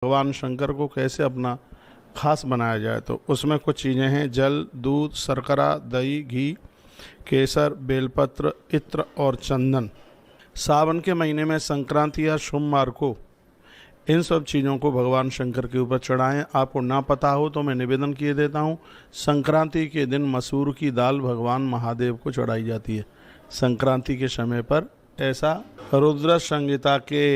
भगवान शंकर को कैसे अपना खास बनाया जाए। तो उसमें कुछ चीज़ें हैं, जल, दूध, शर्करा, दही, घी, केसर, बेलपत्र, इत्र और चंदन। सावन के महीने में संक्रांति या सोमवार को इन सब चीज़ों को भगवान शंकर के ऊपर चढ़ाएं। आपको ना पता हो तो मैं निवेदन किए देता हूँ, संक्रांति के दिन मसूर की दाल भगवान महादेव को चढ़ाई जाती है। संक्रांति के समय पर ऐसा रुद्र संहिता के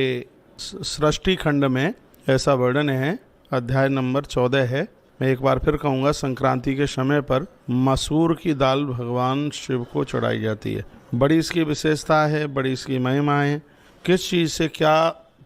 सृष्टि खंड में ऐसा वर्णन है, अध्याय नंबर 14 है। मैं एक बार फिर कहूँगा, संक्रांति के समय पर मसूर की दाल भगवान शिव को चढ़ाई जाती है। बड़ी इसकी विशेषता है, बड़ी इसकी महिमा है। किस चीज़ से क्या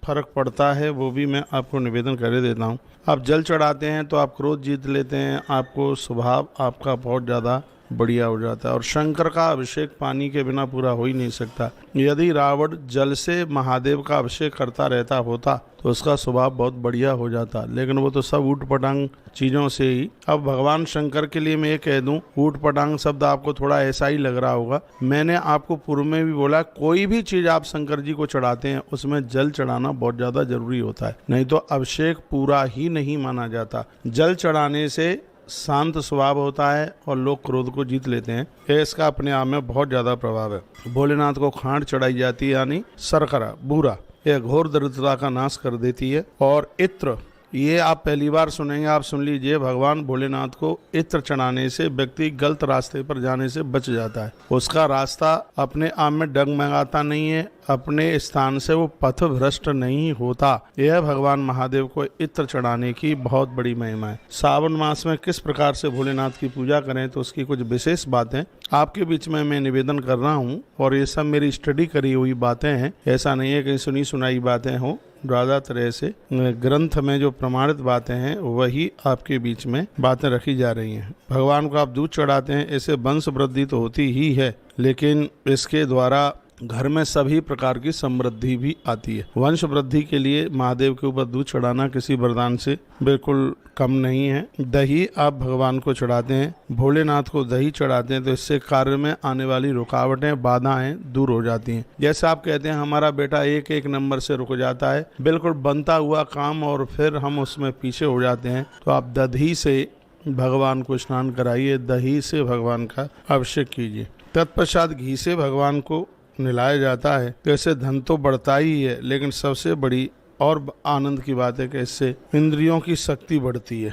फर्क पड़ता है वो भी मैं आपको निवेदन कर देता हूँ। आप जल चढ़ाते हैं तो आप क्रोध जीत लेते हैं, आपको स्वभाव आपका बहुत ज़्यादा बढ़िया हो जाता है। और शंकर का अभिषेक पानी के बिना पूरा हो ही नहीं सकता। यदि रावण जल से महादेव का अभिषेक करता रहता होता तो उसका स्वभाव बहुत बढ़िया हो जाता, लेकिन वो तो सब ऊट पटांग चीज़ों से ही। अब भगवान शंकर के लिए मैं ये कह दूं, ऊट पटांग शब्द आपको थोड़ा ऐसा ही लग रहा होगा। मैंने आपको पूर्व में भी बोला, कोई भी चीज़ आप शंकर जी को चढ़ाते हैं उसमें जल चढ़ाना बहुत ज़्यादा जरूरी होता है, नहीं तो अभिषेक पूरा ही नहीं माना जाता। जल चढ़ाने से शांत स्वभाव होता है और लोग क्रोध को जीत लेते हैं। ये इसका अपने आप में बहुत ज़्यादा प्रभाव है। भोलेनाथ को खांड चढ़ाई जाती है, यानी शर्करा, बूरा, यह घोर दरिद्रता का नाश कर देती है। और इत्र, ये आप पहली बार सुनेंगे, आप सुन लीजिए। भगवान भोलेनाथ को इत्र चढ़ाने से व्यक्ति गलत रास्ते पर जाने से बच जाता है। उसका रास्ता अपने आप में डगमगाता नहीं है, अपने स्थान से वो पथ भ्रष्ट नहीं होता। यह भगवान महादेव को इत्र चढ़ाने की बहुत बड़ी महिमा है। सावन मास में किस प्रकार से भोलेनाथ की पूजा करें तो उसकी कुछ विशेष बातें आपके बीच में मैं निवेदन कर रहा हूँ। और ये सब मेरी स्टडी करी हुई बातें हैं, ऐसा नहीं है कहीं सुनी सुनाई बातें हों। ज़्यादा तरह से ग्रंथ में जो प्रमाणित बातें हैं वही आपके बीच में बातें रखी जा रही हैं। भगवान को आप दूध चढ़ाते हैं, ऐसे वंश वृद्धि तो होती ही है, लेकिन इसके द्वारा घर में सभी प्रकार की समृद्धि भी आती है। वंश वृद्धि के लिए महादेव के ऊपर दूध चढ़ाना किसी वरदान से बिल्कुल कम नहीं है। दही आप भगवान को चढ़ाते हैं, भोलेनाथ को दही चढ़ाते हैं तो इससे कार्य में आने वाली रुकावटें, बाधाएं दूर हो जाती हैं। जैसे आप कहते हैं हमारा बेटा एक एक नंबर से रुक जाता है, बिल्कुल बनता हुआ काम और फिर हम उसमें पीछे हो जाते हैं, तो आप दही से भगवान को स्नान कराइए, दही से भगवान का अभिषेक कीजिए। तत्पश्चात घी से भगवान को निलाया जाता है। तो इससे धन तो बढ़ता ही है, लेकिन सबसे बड़ी और आनंद की बात है कि इससे इंद्रियों की शक्ति बढ़ती है।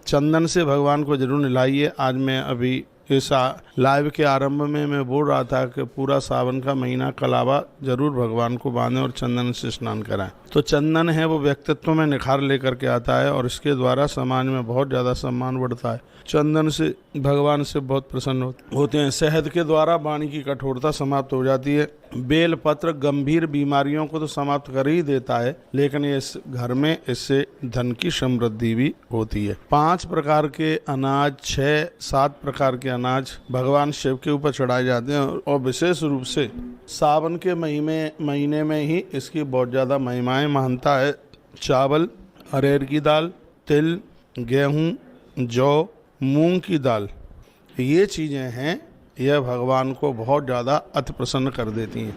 चंदन से भगवान को जरूर निलाइए। आज मैं अभी इस लाइव के आरंभ में मैं बोल रहा था कि पूरा सावन का महीना कलावा जरूर भगवान को बांधें और चंदन से स्नान कराएं। तो चंदन है वो व्यक्तित्व में निखार लेकर के आता है और इसके द्वारा समाज में बहुत ज़्यादा सम्मान बढ़ता है। चंदन से भगवान से बहुत प्रसन्न होते हैं। शहद के द्वारा वाणी की कठोरता समाप्त हो जाती है। बेल पत्र गंभीर बीमारियों को तो समाप्त कर ही देता है, लेकिन इस घर में इससे धन की समृद्धि भी होती है। 5 प्रकार के अनाज, 6-7 प्रकार के अनाज भगवान शिव के ऊपर चढ़ाए जाते हैं और विशेष रूप से सावन के महीने में ही इसकी बहुत ज़्यादा महिमाएं महानता है। चावल, अरहर की दाल, तिल, गेहूँ, जौ, मूंग की दाल, ये चीज़ें हैं, यह भगवान को बहुत ज़्यादा अति प्रसन्न कर देती हैं।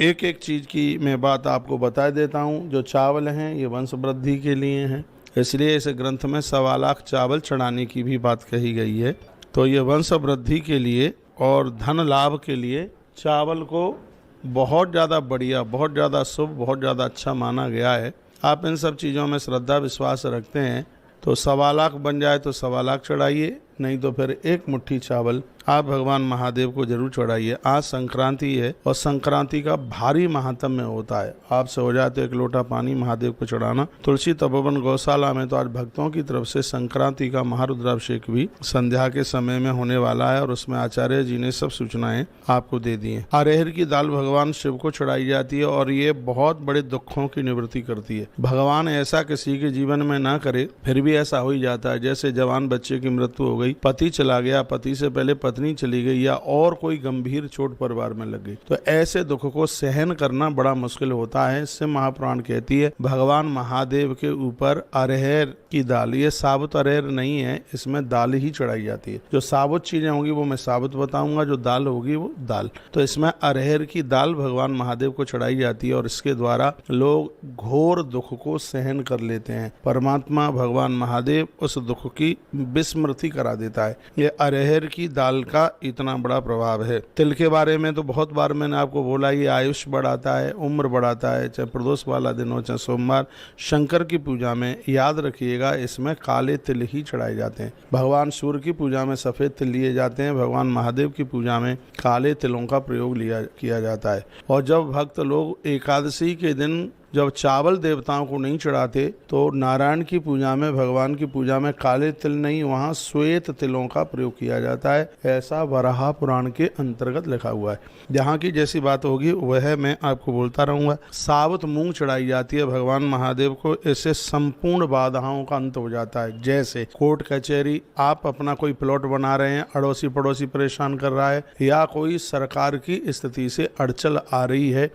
एक एक चीज़ की मैं बात आपको बता देता हूँ। जो चावल हैं ये वंश वृद्धि के लिए हैं, इसलिए इस ग्रंथ में 1.25 लाख चावल चढ़ाने की भी बात कही गई है। तो ये वंश वृद्धि के लिए और धन लाभ के लिए चावल को बहुत ज़्यादा बढ़िया, बहुत ज़्यादा शुभ, बहुत ज़्यादा अच्छा माना गया है। आप इन सब चीज़ों में श्रद्धा विश्वास रखते हैं तो 1.25 लाख बन जाए तो 1.25 लाख चढ़ाइए, नहीं तो फिर एक मुट्ठी चावल आप भगवान महादेव को जरूर चढ़ाइए। आज संक्रांति है और संक्रांति का भारी महात्म्य होता है। आपसे हो जाए तो 1 लोटा पानी महादेव को चढ़ाना। तुलसी तपोवन गौशाला में तो आज भक्तों की तरफ से संक्रांति का महारुद्राभिषेक भी संध्या के समय में होने वाला है और उसमें आचार्य जी ने सब सूचनाएं आपको दे दी हैं। अरहर की दाल भगवान शिव को चढ़ाई जाती है और ये बहुत बड़े दुखों की निवृत्ति करती है। भगवान ऐसा किसी के जीवन में ना करे, फिर भी ऐसा हो ही जाता है। जैसे जवान बच्चे की मृत्यु हो गई, पति चला गया, पति से पहले पत्नी चली गई या और कोई गंभीर चोट परिवार में लग गई, तो ऐसे दुख को सहन करना बड़ा मुश्किल होता है। इससे महापुराण कहती है भगवान महादेव के ऊपर अरहर की दाल, ये साबुत अरहर नहीं है, इसमें दाल ही चढ़ाई जाती है। जो साबुत चीजें होंगी वो मैं साबुत बताऊंगा, जो दाल होगी वो दाल। तो इसमें अरहर की दाल भगवान महादेव को चढ़ाई जाती है और इसके द्वारा लोग घोर दुख को सहन कर लेते हैं। परमात्मा भगवान महादेव उस दुख की विस्मृति करा देता है। ये अरहर की दाल का इतना बड़ा प्रभाव है। तिल के बारे में तो बहुत बार मैंने आपको बोला, ये आयुष बढ़ाता है, उम्र बढ़ाता है, चाहे प्रदोष वाला दिन हो चाहे सोमवार। शंकर की पूजा में याद रखिएगा इसमें काले तिल ही चढ़ाए जाते हैं। भगवान सूर्य की पूजा में सफेद तिल लिए जाते हैं, भगवान महादेव की पूजा में काले तिलों का प्रयोग किया जाता है। और जब भक्त लोग एकादशी के दिन जब चावल देवताओं को नहीं चढ़ाते तो नारायण की पूजा में, भगवान की पूजा में काले तिल नहीं, वहाँ श्वेत तिलों का प्रयोग किया जाता है। ऐसा वराह पुराण के अंतर्गत लिखा हुआ है। जहाँ की जैसी बात होगी वह मैं आपको बोलता रहूँगा। साबुत मूंग चढ़ाई जाती है भगवान महादेव को, इससे संपूर्ण बाधाओं का अंत हो जाता है। जैसे कोर्ट कचहरी, आप अपना कोई प्लॉट बना रहे हैं, अड़ोसी पड़ोसी परेशान कर रहा है, या कोई सरकार की स्थिति से अड़चन आ रही है,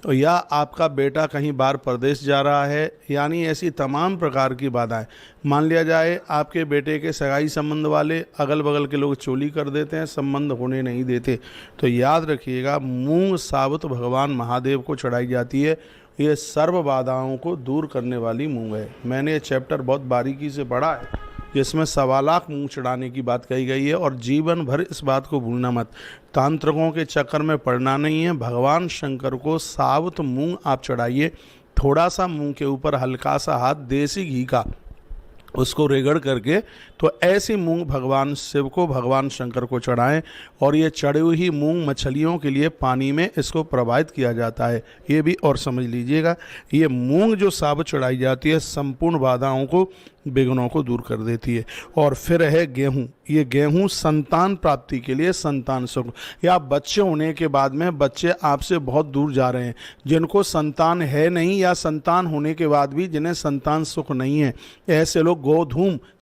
या आपका बेटा कहीं बाहर प्रदेश जा रहा है, यानी ऐसी तमाम प्रकार की बाधाएं। मान लिया जाए आपके बेटे के सगाई संबंध वाले अगल बगल के लोग चोली कर देते हैं, संबंध होने नहीं देते, तो याद रखिएगा मूंग साबुत भगवान महादेव को चढ़ाई जाती है। ये सर्व बाधाओं को दूर करने वाली मूंग है। मैंने ये चैप्टर बहुत बारीकी से पढ़ा है जिसमें 1.25 लाख मूंग चढ़ाने की बात कही गई है। और जीवन भर इस बात को भूलना मत, तांत्रिकों के चक्कर में पड़ना नहीं है। भगवान शंकर को साबुत मूंग आप चढ़ाइए, थोड़ा सा मूंग के ऊपर हल्का सा हाथ देसी घी का उसको रेगड़ करके, तो ऐसी मूंग भगवान शिव को, भगवान शंकर को चढ़ाएं। और ये चढ़ी हुई मूंग मछलियों के लिए पानी में इसको प्रवाहित किया जाता है, ये भी और समझ लीजिएगा। ये मूंग जो साबुत चढ़ाई जाती है संपूर्ण बाधाओं को, विघ्नों को दूर कर देती है। और फिर है गेहूं। ये गेहूं संतान प्राप्ति के लिए, संतान सुख, या बच्चे होने के बाद में बच्चे आपसे बहुत दूर जा रहे हैं, जिनको संतान है नहीं या संतान होने के बाद भी जिन्हें संतान सुख नहीं है, ऐसे लोग गोधूम